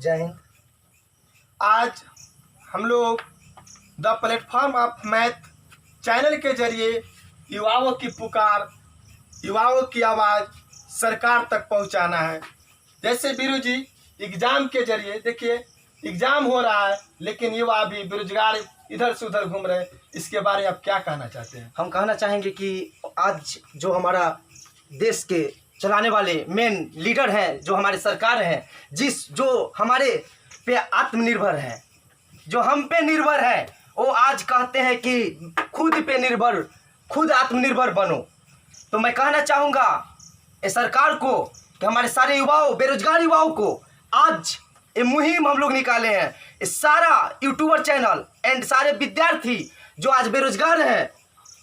जय हिंद। आज हम लोग the platform of math channel के जरिए युवाओं की पुकार, युवाओं की आवाज़ सरकार तक पहुंचाना है। जैसे बीरू जी एग्ज़ाम के जरिए देखिए, एग्ज़ाम हो रहा है लेकिन युवा भी बेरोजगार इधर से उधर घूम रहे हैं। इसके बारे में आप क्या कहना चाहते हैं? हम कहना चाहेंगे कि आज जो हमारा देश के चलाने वाले मेन लीडर हैं, जो हमारे सरकार हैं, जो हमारे पे आत्मनिर्भर हैं, जो हम पे निर्भर है, वो आज कहते हैं कि खुद आत्मनिर्भर बनो। तो मैं कहना चाहूँगा इस सरकार को कि हमारे सारे युवाओं, बेरोजगार युवाओं को आज ये मुहिम हम लोग निकाले हैं। इस सारा यूट्यूबर चैनल एंड सारे विद्यार्थी जो आज बेरोजगार हैं,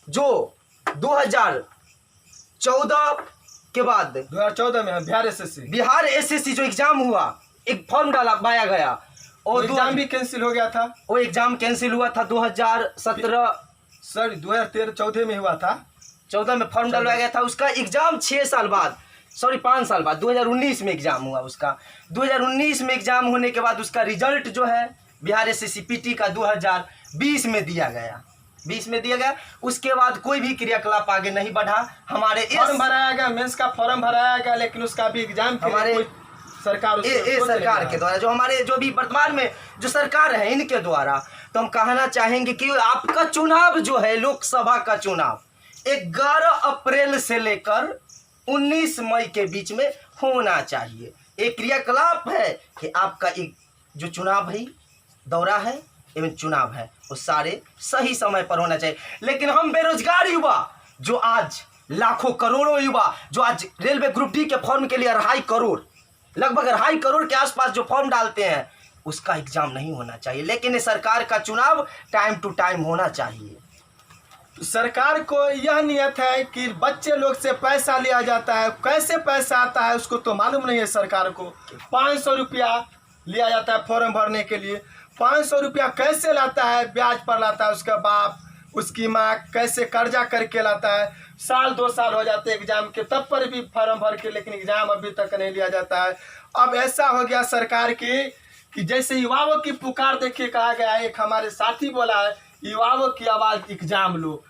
जो 2014 के बाद 2014 में बिहार एसएससी जो एग्जाम हुआ, एक फॉर्म पाया गया और एग्जाम भी कैंसिल हो गया था। वो एग्जाम कैंसिल हुआ था 2017 सर 2013-14 में हुआ था। 14 में फॉर्म डलवाया गया था। उसका एग्जाम 5 साल बाद 2019 में एग्जाम हुआ उसका। 2019 में एग्जाम होने के बाद उसका रिजल्ट जो है बिहार एसएससी पीटी का 2020 में दिया गया। उसके बाद कोई भी क्रियाकलाप आगे नहीं बढ़ा। हमारे फॉर्म भराया गया, मेंस का फॉर्म भराया गया, लेकिन उसका भी एग्जाम हमारे सरकार के द्वारा, जो भी वर्तमान में जो सरकार है, इनके द्वारा। तो हम कहना चाहेंगे कि आपका चुनाव जो है, लोकसभा का चुनाव 11 अप्रैल से लेकर 19 मई के बीच में होना चाहिए। एक क्रियाकलाप है कि आपका एक जो चुनाव है, दौरा है एवं चुनाव है, वो सारे सही समय पर होना चाहिए। लेकिन हम बेरोजगार युवा, जो आज लाखों करोड़ों युवा जो आज रेलवे ग्रुप डी के फॉर्म के लिए लगभग 2.5 करोड़ के आसपास जो फॉर्म डालते हैं, उसका एग्जाम नहीं होना चाहिए। लेकिन ये सरकार का चुनाव टाइम टू टाइम होना चाहिए। सरकार को यह नियत है कि बच्चे लोग से पैसा लिया जाता है, कैसे पैसा आता है उसको तो मालूम नहीं है सरकार को। 500 रुपया लिया जाता है फॉर्म भरने के लिए। 500 रुपया कैसे लाता है? ब्याज पर लाता है उसका बाप, उसकी माँ कैसे कर्जा करके लाता है। 1-2 साल हो जाते हैं एग्जाम के, तब पर भी फॉर्म भर के, लेकिन एग्जाम अभी तक नहीं लिया जाता है। अब ऐसा हो गया सरकार की कि जैसे युवाओं की पुकार देखिए, कहा गया है, एक हमारे साथी बोला है, युवाओं की आवाज़ एग्जाम लो।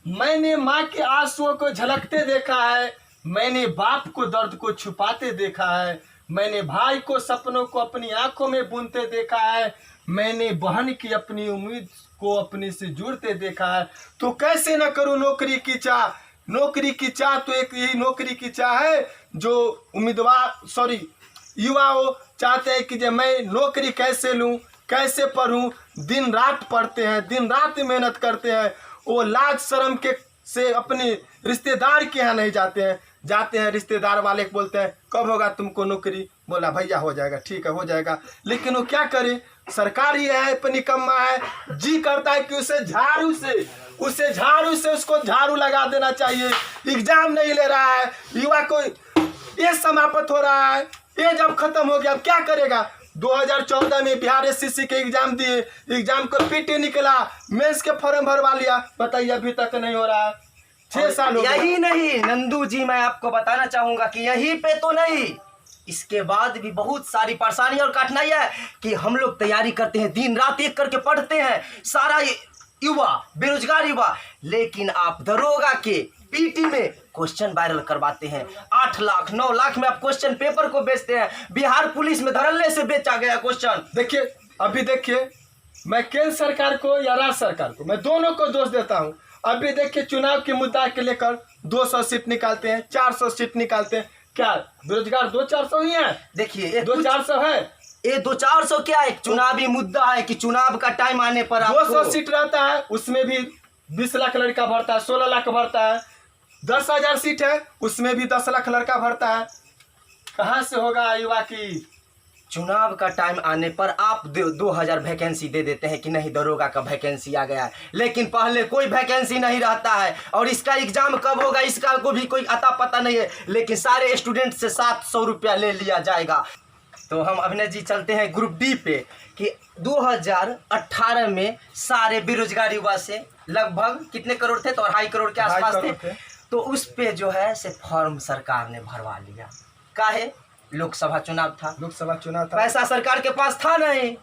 मैंने माँ के आंसुओं को झलकते देखा है, मैंने बाप को दर्द को छुपाते देखा है, मैंने भाई को सपनों को अपनी आंखों में बुनते देखा है, मैंने बहन की अपनी उम्मीद को अपने से जुड़ते देखा है। तो कैसे न करूं नौकरी की चाह? नौकरी की चाह तो एक यही नौकरी की चाह है जो युवाओं चाहते हैं कि जब मैं नौकरी कैसे लूं, कैसे पढ़ूं। दिन रात पढ़ते हैं, दिन रात मेहनत करते हैं। वो लाज शर्म के से अपने रिश्तेदार के यहाँ नहीं जाते हैं रिश्तेदार वाले को बोलते हैं कब होगा तुमको नौकरी? बोला भैया हो जाएगा, ठीक है हो जाएगा। लेकिन वो क्या करे, सरकार ही है, निकम्मा है। जी करता है कि उसे झाड़ू से उसको झाड़ू लगा देना चाहिए। एग्जाम नहीं ले रहा है, युवा को ये समाप्त हो रहा है, ये जब खत्म हो गया अब क्या करेगा? 2014 में बिहार एसएससी के एग्जाम दिए, एग्जाम को पीटी निकला, मेंस के फॉर्म भरवा लिया, बताइए अभी तक नहीं हो रहा है। 6 साल हो गए। यही नहीं नंदू जी, मैं आपको बताना चाहूंगा कि यहीं पे तो नहीं, इसके बाद भी बहुत सारी परेशानी और कठिनाइयां है कि हम लोग तैयारी करते हैं, दिन रात एक करके पढ़ते हैं, सारा युवा, बेरोजगार युवा, लेकिन आप दरोगा के पीटी में क्वेश्चन वायरल करवाते हैं। 8 लाख 9 लाख में आप क्वेश्चन पेपर को बेचते हैं। बिहार पुलिस में धड़ल्ले से बेचा गया क्वेश्चन। देखिए मैं केंद्र सरकार को या राज्य सरकार को, मैं दोनों को दोष देता हूं। अभी देखिए चुनाव के मुद्दा के लेकर 200 सीट निकालते हैं, 400 सीट निकालते हैं। क्या बेरोजगार 200-400 ही है? देखिए 200-400 है। ये 200-400 क्या, एक चुनावी मुद्दा है कि चुनाव का टाइम आने पर 200 सीट रहता है, उसमें भी 20 लाख लड़का भरता है, 16 लाख भरता है। 10,000 सीट है, उसमें भी 10 लाख लड़का भरता है। कहाँ से होगा युवा की? चुनाव का टाइम आने पर आप 2000 वैकेंसी दे देते हैं कि नहीं दरोगा का वैकेंसी आ गया है, लेकिन पहले कोई वैकेंसी नहीं रहता है और इसका एग्जाम कब होगा इसका को भी कोई अता पता नहीं है, लेकिन सारे स्टूडेंट से 700 रुपया ले लिया जाएगा। तो हम अभिनय जी चलते हैं ग्रुप डी पे कि 2018 में सारे बेरोजगार युवा से लगभग कितने करोड़ थे? तो 2.5 करोड़ के आसपास थे। तो उस पे जो है से फॉर्म सरकार ने भरवा लिया। काहे लोकसभा चुनाव था, लोकसभा चुनाव था, पैसा सरकार के पास था नहीं,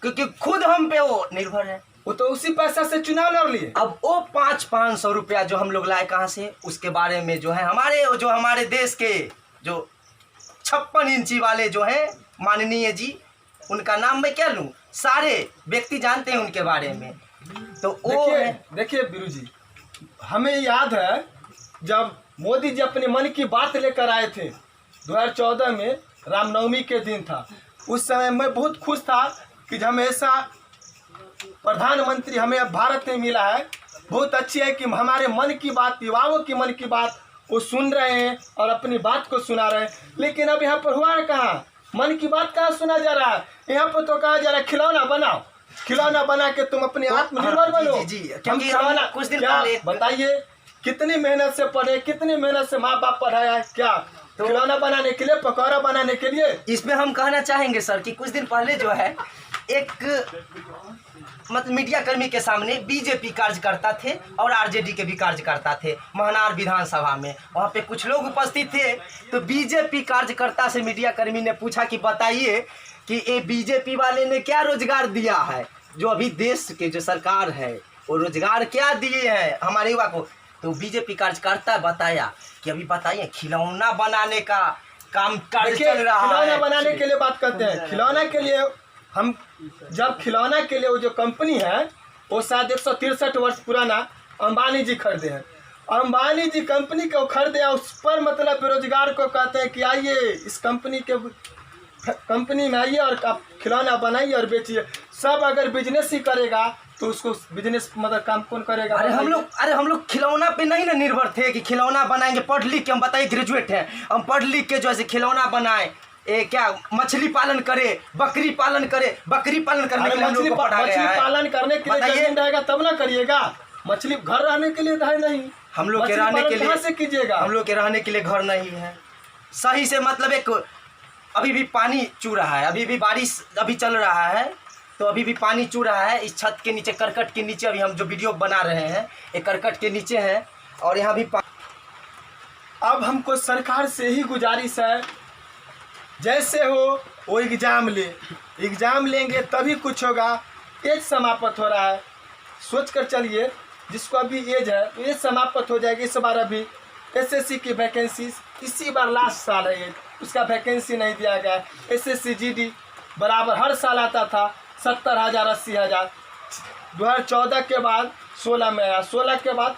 क्योंकि खुद हम पे वो निर्भर है। वो तो उसी पैसा से चुनाव लड़ लिए। अब वो 500 रुपया जो हम लोग लाए कहाँ से, उसके बारे में जो है हमारे देश के जो 56 इंची वाले जो है माननीय जी, उनका नाम मैं क्या लूँ, सारे व्यक्ति जानते हैं उनके बारे में। तो वो देखिए बीरू जी, हमें याद है जब मोदी जी अपने मन की बात लेकर आए थे 2014 में, रामनवमी के दिन था, उस समय मैं बहुत खुश था कि हमें ऐसा प्रधानमंत्री हमें भारत में मिला है। बहुत अच्छी है कि हमारे मन की बात, युवाओं की मन की बात वो सुन रहे हैं और अपनी बात को सुना रहे हैं। लेकिन अब यहाँ पर हुआ है कहाँ, मन की बात कहाँ सुना जा रहा है? यहाँ पर तो कहा जा रहा है खिलौना बनाओ, खिलौना बना के तुम अपने आत्मनिर्भर बनो। खिलौना कुछ दिन पहले बताइए कितनी मेहनत से पढ़े, कितनी मेहनत से माँ बाप पढ़ाया है, क्या तो खिलौना बनाने के लिए, पकौड़ा बनाने के लिए। इसमें हम कहना चाहेंगे सर कि कुछ दिन पहले जो है एक मतलब मीडिया कर्मी के सामने बीजेपी कार्यकर्ता थे और आरजेडी के भी कार्यकर्ता थे महनार विधानसभा में, वहाँ पे कुछ लोग उपस्थित थे। तो बीजेपी कार्यकर्ता से मीडिया कर्मी ने पूछा कि बताइए कि ये बीजेपी वाले ने क्या रोजगार दिया है, जो अभी देश के जो सरकार है वो रोजगार क्या दिए हैं हमारे युवा को। तो बीजेपी कार्यकर्ता बताया कि अभी बताइए खिलौना बनाने का काम कार्य चल रहा है। खिलौना बनाने के लिए बात करते हैं, खिलौना के लिए हम जब खिलौना के लिए वो जो कंपनी है वो शायद 163 वर्ष पुराना अंबानी जी खरीदे हैं। अंबानी जी कंपनी को खरीदे, उस पर मतलब बेरोजगार को कहते हैं कि आइए इस कंपनी में आइए और आप खिलौना बनाइए और बेचिए। सब अगर बिजनेस ही करेगा तो उसको बिजनेस मतलब काम कौन करेगा? अरे हम लोग खिलौना पे नहीं ना निर्भर थे कि खिलौना बनाएंगे, पढ़ लिख के, हम बताइए ग्रेजुएट हैं, हम पढ़ लिख के जो है खिलौना बनाए, क्या मछली पालन करे, बकरी पालन करे, बकरी पालन करने के लिए हम लोग को पढ़ा गया है। मछली पालन करने के लिए जमीन रहेगा तब ना करिएगा, मछली घर रहने के लिए है नहीं, हम लोग के रहने के लिए कहाँ से कीजिएगा? हम लोग के रहने के लिए घर नहीं है सही से, मतलब एक अभी भी पानी चू रहा है, अभी भी बारिश अभी चल रहा है तो अभी भी पानी चू रहा है इस छत के नीचे, करकट के नीचे। अभी हम जो वीडियो बना रहे हैं ये करकट के नीचे है और यहाँ भी अब हमको सरकार से ही गुजारिश है, जैसे हो वो एग्ज़ाम लेंगे तभी कुछ होगा। एज समाप्त हो रहा है, सोच कर चलिए जिसको अभी एज है तो एज समाप्त हो जाएगी। इस बार अभी एसएससी की वैकेंसी इसी बार लास्ट साल है ये, उसका वैकेंसी नहीं दिया गया है। एसएससी जीडी बराबर हर साल आता था 70,000 80,000, 2014 के बाद 16 में आया, 16 के बाद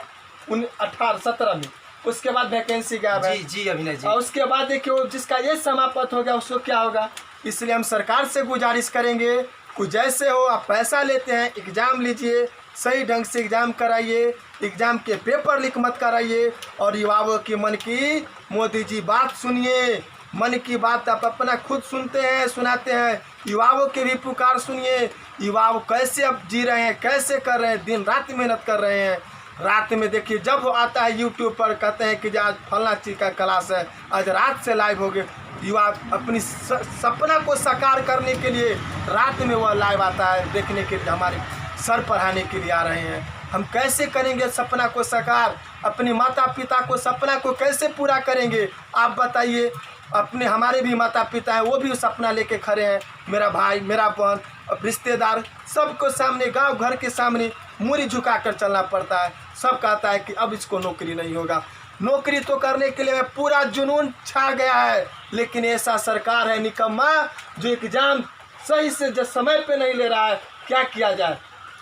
18 17 में, उसके बाद वैकेंसी गया है। जी अभिनय जी, और उसके बाद देखिए जिसका ये समाप्त हो गया उसको क्या होगा। इसलिए हम सरकार से गुजारिश करेंगे कुछ जैसे हो आप पैसा लेते हैं एग्ज़ाम लीजिए, सही ढंग से एग्ज़ाम कराइए, एग्ज़ाम के पेपर लीक मत कराइए और युवाओं की मन की मोदी जी बात सुनिए। मन की बात आप अपना खुद सुनते हैं, सुनाते हैं, युवाओं के भी पुकार सुनिए। युवाओं कैसे अब जी रहे हैं, कैसे कर रहे हैं, दिन रात मेहनत कर रहे हैं। रात में देखिए जब आता है यूट्यूब पर कहते हैं कि आज फलना चीज़ का क्लास है, आज रात से लाइव हो गए। युवा अपनी सपना को साकार करने के लिए रात में वह लाइव आता है देखने के लिए, हमारे सर पढ़ाने के लिए आ रहे हैं। हम कैसे करेंगे सपना को साकार, अपने माता पिता को सपना को कैसे पूरा करेंगे आप बताइए। अपने हमारे भी माता पिता हैं, वो भी सपना लेके खड़े हैं, मेरा भाई मेरा बहन रिश्तेदार सबको सामने, गांव घर के सामने मूरी झुका कर चलना पड़ता है। सब कहता है कि अब इसको नौकरी नहीं होगा। नौकरी तो करने के लिए पूरा जुनून छा गया है, लेकिन ऐसा सरकार है निकम्मा जो एग्जाम सही से जो समय पे नहीं ले रहा है। क्या किया जाए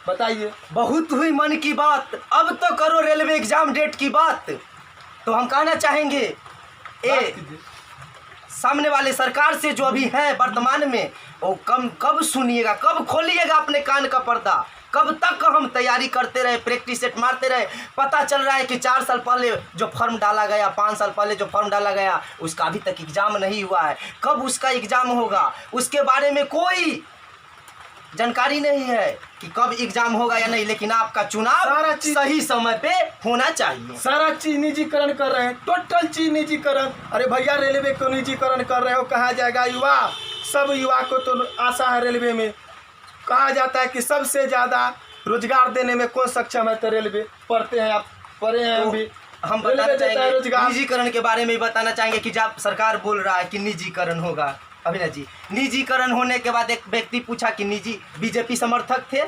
बताइए। बहुत हुई मन की बात, अब तो करो रेलवे एग्जाम डेट की बात। तो हम कहना चाहेंगे सामने वाले सरकार से जो अभी है वर्तमान में, वो कब सुनिएगा, कब खोलिएगा अपने कान का पर्दा। कब तक हम तैयारी करते रहे, प्रैक्टिस सेट मारते रहे। पता चल रहा है कि 4 साल पहले जो फॉर्म डाला गया, 5 साल पहले जो फॉर्म डाला गया, उसका अभी तक एग्ज़ाम नहीं हुआ है। कब उसका एग्ज़ाम होगा उसके बारे में कोई जानकारी नहीं है कि कब एग्जाम होगा या नहीं। लेकिन आपका चुनाव सही समय पे होना चाहिए। सारा चीज निजीकरण कर रहे हैं, टोटल चीज निजीकरण। अरे भैया रेलवे को निजीकरण कर रहे हो, कहा जाएगा युवा, सब युवा को तो आशा है रेलवे में। कहा जाता है कि सबसे ज़्यादा रोजगार देने में कौन सक्षम है, तो रेलवे। पढ़ते हैं आप, पढ़े हैं हम भी, हम बताना रेलवे देता है चाहेंगे रोजगार। निजीकरण के बारे में भी बताना चाहेंगे कि जब सरकार बोल रहा है कि निजीकरण होगा, अभिनव जी, निजीकरण होने के बाद एक व्यक्ति पूछा कि निजी, बीजेपी समर्थक थे,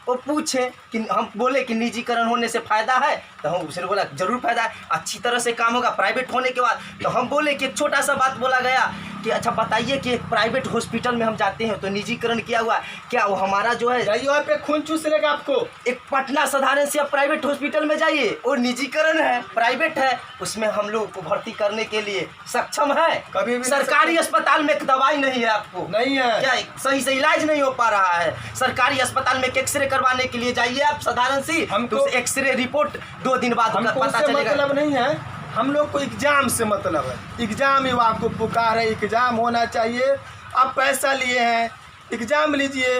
वो पूछे कि हम बोले कि निजीकरण होने से फ़ायदा है, तो हम उसने बोला जरूर फ़ायदा है, अच्छी तरह से काम होगा प्राइवेट होने के बाद। तो हम बोले कि एक छोटा सा बात बोला गया कि अच्छा बताइए कि एक प्राइवेट हॉस्पिटल में हम जाते हैं तो निजीकरण किया हुआ है, क्या वो हमारा जो है जाइए वहाँ पे खून चूस लेगा आपको। एक पटना साधारण से आप प्राइवेट हॉस्पिटल में जाइए, और निजीकरण है, प्राइवेट है, उसमें हम लोग को भर्ती करने के लिए सक्षम है। कभी भी सरकारी अस्पताल में एक दवाई नहीं है, आपको नहीं है, क्या सही से इलाज नहीं हो पा रहा है। सरकारी अस्पताल में एक्सरे करवाने के लिए जाइए आप साधारण सी, हमको तो एक्सरे रिपोर्ट 2 दिन बाद हमको पता उससे चलेगा। मतलब नहीं है, हम लोग को एग्जाम से मतलब है। एग्जाम ही आपको पुकार है, एग्जाम होना चाहिए। आप पैसा लिए हैं, एग्जाम लीजिए,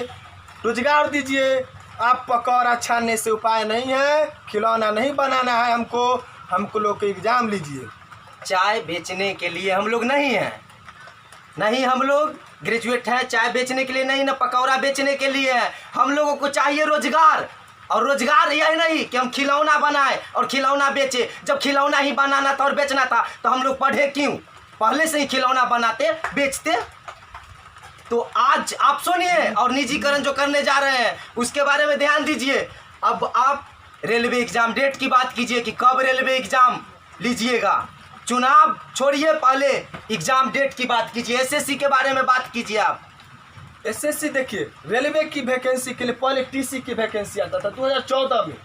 रोजगार दीजिए। आप पकौड़ा छानने से उपाय नहीं है, खिलौना नहीं बनाना है हमको लोग को एग्जाम लीजिए। चाय बेचने के लिए हम लोग नहीं हैं, नहीं हम लोग ग्रेजुएट हैं, चाय बेचने के लिए नहीं, ना पकौड़ा बेचने के लिए है। हम लोगों को चाहिए रोजगार, और रोजगार यह नहीं कि हम खिलौना बनाए और खिलौना बेचे। जब खिलौना ही बनाना था और बेचना था तो हम लोग पढ़े क्यों? पहले से ही खिलौना बनाते बेचते। तो आज आप सुनिए, और निजीकरण जो करने जा रहे हैं उसके बारे में ध्यान दीजिए। अब आप रेलवे एग्जाम डेट की बात कीजिए कि कब रेलवे एग्जाम लीजिएगा। चुनाव छोड़िए, पहले एग्जाम डेट की बात कीजिए, एसएससी के बारे में बात कीजिए। आप एसएससी देखिए, रेलवे की वैकेंसी के लिए पहले टीसी की वैकेंसी आता था 2014 में।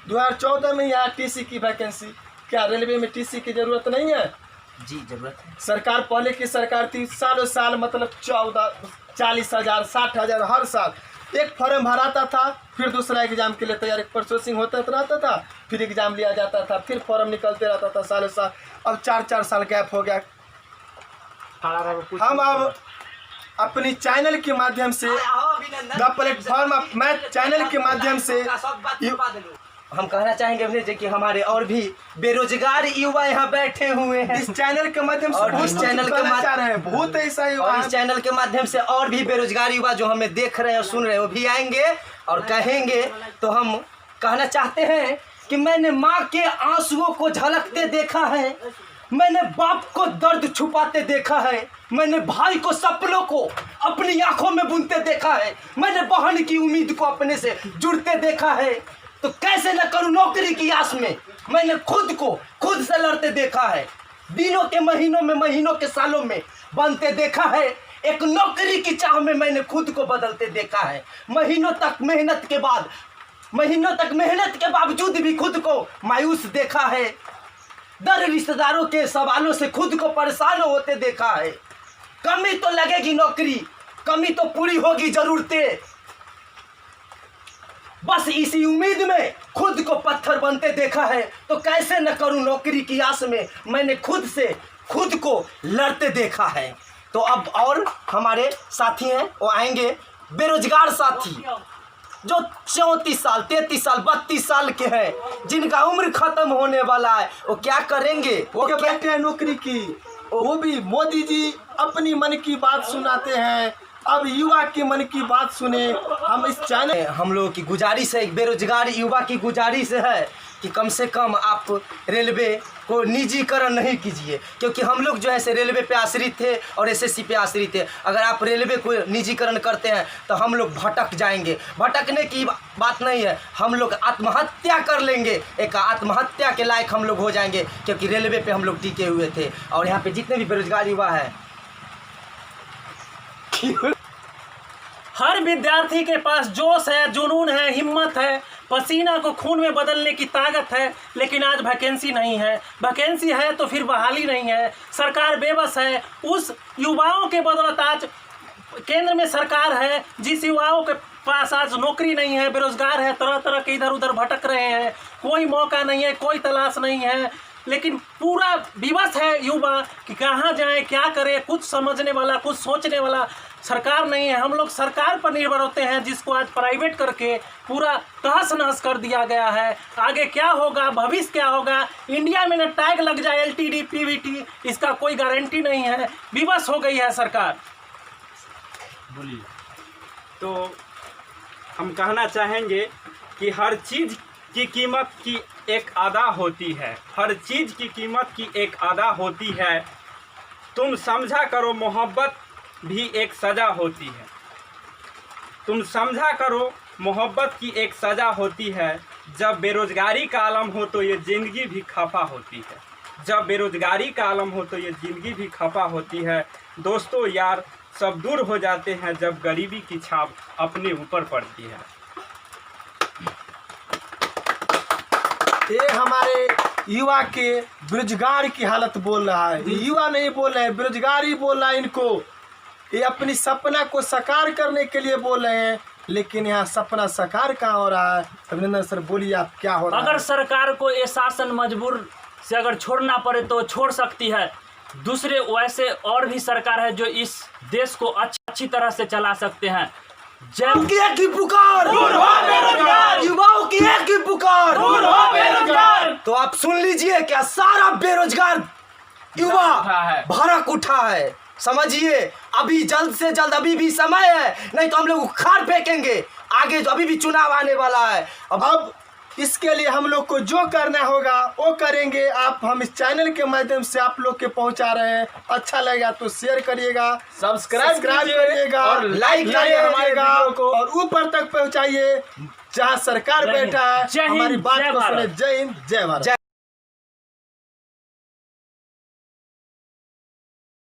2014 में ही आया टीसी की वैकेंसी। क्या रेलवे में टीसी की जरूरत नहीं है? जी जरूरत है। सरकार पहले की सरकार थी, सालों साल मतलब 40,000 60,000 हर साल एक फॉर्म भराता था, फिर दूसरा एग्जाम के लिए तैयारी प्रोसेसिंग होता रहता था, फिर एग्जाम लिया जाता था, फिर फॉर्म निकलते रहता था सालों साल। अब 4-4 साल गैप हो गया। हम अब अपनी चैनल के माध्यम से the platform of math channel के माध्यम से हम कहना चाहेंगे अभिनव जी कि हमारे और भी बेरोजगार युवा यहाँ बैठे हुए हैं इस चैनल के माध्यम से, और बहुत इस चैनल के चाह रहे हैं, बहुत ऐसा युवा और है। इस चैनल के माध्यम से और भी बेरोजगार युवा जो हमें देख रहे हैं और सुन रहे हैं वो भी आएंगे और कहेंगे। तो हम कहना चाहते हैं कि मैंने माँ के आंसुओं को झलकते देखा है, मैंने बाप को दर्द छुपाते देखा है, मैंने भाई को सपनों को अपनी आंखों में बुनते देखा है, मैंने बहन की उम्मीद को अपने से जुड़ते देखा है। तो कैसे न करूं नौकरी की आस में, मैंने खुद को खुद से लड़ते देखा है, दिनों के महीनों में, महीनों के सालों में बनते देखा है। एक नौकरी की चाह में मैंने खुद को बदलते देखा है। महीनों तक मेहनत के बावजूद भी खुद को मायूस देखा है। दर रिश्तेदारों के सवालों से खुद को परेशान होते देखा है। कमी तो लगेगी नौकरी, कमी तो पूरी होगी जरूरतें, बस इसी उम्मीद में खुद को पत्थर बनते देखा है। तो कैसे न करूं नौकरी की आस में, मैंने खुद से खुद को लड़ते देखा है। तो अब और हमारे साथी हैं, वो आएंगे, बेरोजगार साथी जो 34 साल 33 साल 32 साल के हैं, जिनका उम्र खत्म होने वाला है। वो क्या करेंगे? वो क्या बैठे हैं नौकरी की, वो भी मोदी जी अपनी मन की बात सुनाते हैं। अब युवा की मन की बात सुने। हम इस चैनल, हम लोगों की गुजारिश है, बेरोजगार युवा की गुजारिश है कि कम से कम आप रेलवे को निजीकरण नहीं कीजिए, क्योंकि हम लोग जो है से रेलवे पे आश्रित थे और एसएससी पे आश्रित थे। अगर आप रेलवे को निजीकरण करते हैं तो हम लोग भटक जाएंगे। भटकने की बात नहीं है, हम लोग आत्महत्या कर लेंगे, एक आत्महत्या के लायक हम लोग हो जाएंगे, क्योंकि रेलवे पे हम लोग टिके हुए थे। और यहाँ पे जितने भी बेरोजगार युवा हैं, हर विद्यार्थी के पास जोश है, जुनून है, हिम्मत है, पसीना को खून में बदलने की ताकत है, लेकिन आज वैकेंसी नहीं है। वैकेंसी है तो फिर बहाली नहीं है। सरकार बेबस है। उस युवाओं के बदौलत आज केंद्र में सरकार है, जिस युवाओं के पास आज नौकरी नहीं है, बेरोजगार है, तरह तरह के इधर उधर भटक रहे हैं, कोई मौका नहीं है, कोई तलाश नहीं है, लेकिन पूरा विवश है युवा कि कहाँ जाए, क्या करे। कुछ समझने वाला, कुछ सोचने वाला सरकार नहीं है। हम लोग सरकार पर निर्भर होते हैं, जिसको आज प्राइवेट करके पूरा तहस नहस कर दिया गया है। आगे क्या होगा, भविष्य क्या होगा, इंडिया में न टैग लग जाए LTD PVT, इसका कोई गारंटी नहीं है। विवश हो गई है सरकार। बोलिए। तो हम कहना चाहेंगे कि हर चीज़ की कीमत की एक अदा होती है, हर चीज़ की कीमत की एक अदा होती है। तुम समझा करो मोहब्बत भी एक सज़ा होती है। तुम समझा करो मोहब्बत की एक सज़ा होती है। जब बेरोज़गारी का आलम हो तो ये ज़िंदगी भी खफा होती है। जब बेरोज़गारी का आलम हो तो ये ज़िंदगी भी खफा होती है। दोस्तों यार सब दूर हो जाते हैं जब गरीबी की छाप अपने ऊपर पड़ती है। ये हमारे युवा के बेरोजगार की हालत बोल रहा है। ये युवा नहीं बोल रहे हैं, बेरोजगारी बोल रहा है इनको। ये अपनी सपना को साकार करने के लिए बोल रहे हैं, लेकिन यहाँ सपना साकार कहाँ हो रहा है? अभिनंदन सर बोलिए आप क्या हो रहा है? अगर सरकार को ये शासन मजबूर से अगर छोड़ना पड़े तो छोड़ सकती है। दूसरे वैसे और भी सरकार है जो इस देश को अच्छी तरह से चला सकते हैं। युवाओं की एक ही पुकार, युवाओं की एक ही पुकार, तो आप सुन लीजिए, क्या सारा बेरोजगार युवा भड़क उठा है। समझिए, अभी जल्द से जल्द, अभी भी समय है, नहीं तो हम लोग उखाड़ फेंकेंगे। आगे जो अभी भी चुनाव आने वाला है, अब इसके लिए हम लोग को जो करना होगा वो करेंगे। आप हम इस चैनल के माध्यम से आप लोग के पहुंचा रहे हैं। अच्छा लगेगा तो शेयर करिएगा, सब्सक्राइब करिएगा और लाइक करिएगा हमारे वीडियो को और ऊपर तक पहुंचाइए जहां सरकार बैठा है। जय हिंद, हमारी बात जय को सुने। भारत। जय हिंद, जय भारत।